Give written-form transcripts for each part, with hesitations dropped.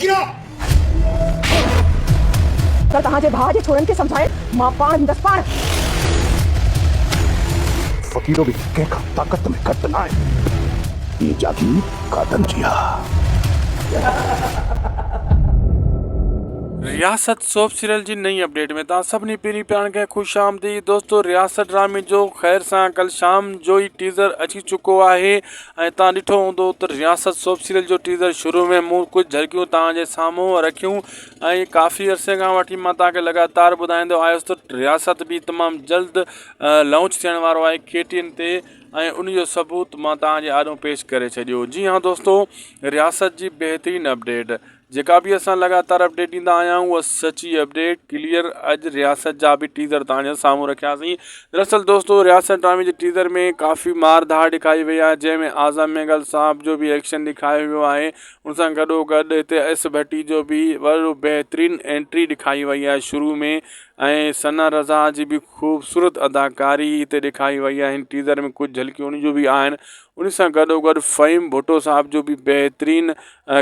फकीरा कल तहां जे भाउ जे छोरनि खे सम्झाए मां पाण ईंदसि पाण। फकीरो भी कंहिंखां ताक़त में घटि न आहे। ये जागी कादन जी आहे। रियासत सोप सीरियल जी नई अपडेट में तव्हां सभिनी पहिरीं पाण खे ख़ुशि आमदीद दोस्तों। रियासत ड्रामे जो ख़ैर सां कल शाम जो ही टीज़र अची चुको आहे ऐं तव्हां ॾिठो हूंदो त रियासत सोप सीरियल जो टीज़र शुरू में मूं कुझु झलकियूं तव्हांजे साम्हूं रखियूं ऐं काफ़ी अरसे खां वठी मां तव्हांखे लगातार ॿुधाईंदो आयुसि त रियासत बि तमामु जल्द लॉन्च थियण वारो आहे KTN ते ऐं उनजो सबूत मां तव्हांजे आॾो पेश करे छॾियो। जी हाँ दोस्तों, रियासत जी बहितरीन अपडेट जेका भी असां लगातार अपडेट ॾींदा आहियूं उहा सची अपडेट क्लियर अॼु रियासत जा भी टीज़र तव्हांजे साम्हूं रखियासीं। दरअसल दोस्तों रियासत ड्रामे जे टीज़र में काफ़ी मार धाड़ ॾेखारी वई आहे जंहिंमें आज़म मेघल साहब जो भी एक्शन ॾेखारियो वियो आहे। उन सां गॾोगॾु हिते एस भट्टी जो भी वॾो बहितरीन एंट्री ॾेखारी वई आहे शुरू में ऐं सना रज़ा जी भी ख़ूबसूरत अदाकारी हिते ॾेखारी वई आहे। हिन टीज़र में कुझु झलकियूं उन जूं बि आहिनि। उन सां गॾोगॾु फ़हीम भुट्टो साहब जो भी बहितरीन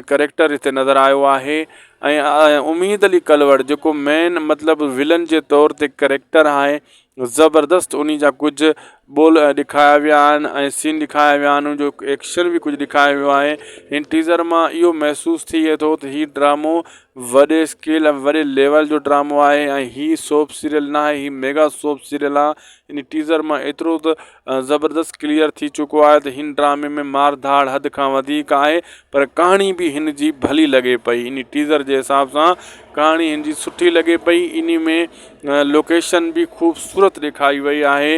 करेक्टर हिते नज़र आयो आहे ऐं उम्मीद अली कलवड़ जेको मेन मतिलबु विलन जे तौर ते करेक्टर आहे ज़बरदस्त उन जा कुझु बोल ॾेखारिया विया आहिनि ऐं सीन ॾेखारिया विया आहिनि। उनजो एक्शन भी कुझु ॾेखारियो वियो आहे। हिन टीज़र मां इहो महसूसु थिए थो त हीउ ड्रामो वॾे स्केल वॾे लेवल जो ड्रामो आहे ऐं हीउ सोप सीरियल न आहे, हीउ मेगा सोप सीरियल आहे। इन टीज़र मां एतिरो त ज़बरदस्त क्लियर थी चुको आहे त हिन ड्रामे में मार धाड़ हद खां वधीक आहे पर कहाणी भी हिन जी भली लॻे पई। इन टीज़र जे हिसाब सां कहाणी हिन जी सुठी लॻे पई। इन में लोकेशन भी ख़ूबसूरत ॾेखारी वई आहे,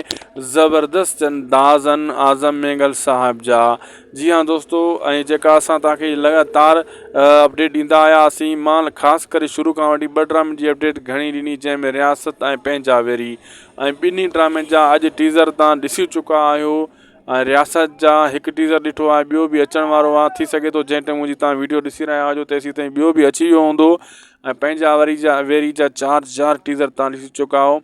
ज़बरदस्त अंदाज़न आज़म मेघल साहब जा। जी हाँ दोस्तों, ऐं जेका असां तव्हांखे लगातार अपडेट ॾींदा आयासीं, मां ख़ासि करे शुरू खां वठी 2 ड्रामे जी अपडेट घणी ॾिनी जंहिंमें रियासत ऐं पंहिंजा वेरी ऐं ॿिन्ही ड्रामे जा अॼु टीज़र तव्हां ॾिसी चुका आहियो। ऐं रियासत जा हिकु टीज़र ॾिठो आहे, ॿियो भी अचण वारो आहे। थी सघे थो जंहिं टाइम मुंहिंजी तव्हां वीडियो ॾिसी रहिया हुजो तेसीं ताईं ॿियो भी अची वियो हूंदो ऐं पंहिंजा वेरी जा 4 टीज़र तव्हां ॾिसी चुका आहियो।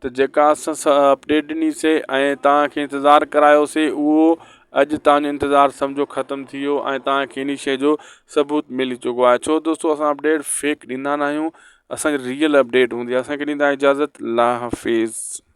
त जेका असां अपडेट ॾिनीसीं ऐं तव्हांखे इंतज़ारु करायोसीं उहो अॼु तव्हांजो इंतज़ारु सम्झो ख़तमु थी वियो ऐं तव्हांखे इन शइ जो सबूत मिली चुको आहे। छो दोस्तों असां अपडेट फेक ॾींदा न आहियूं, असांजी रियल अपडेट हूंदी आहे। असांखे ॾींदा इजाज़त, अल्लाह हाफ़िज़।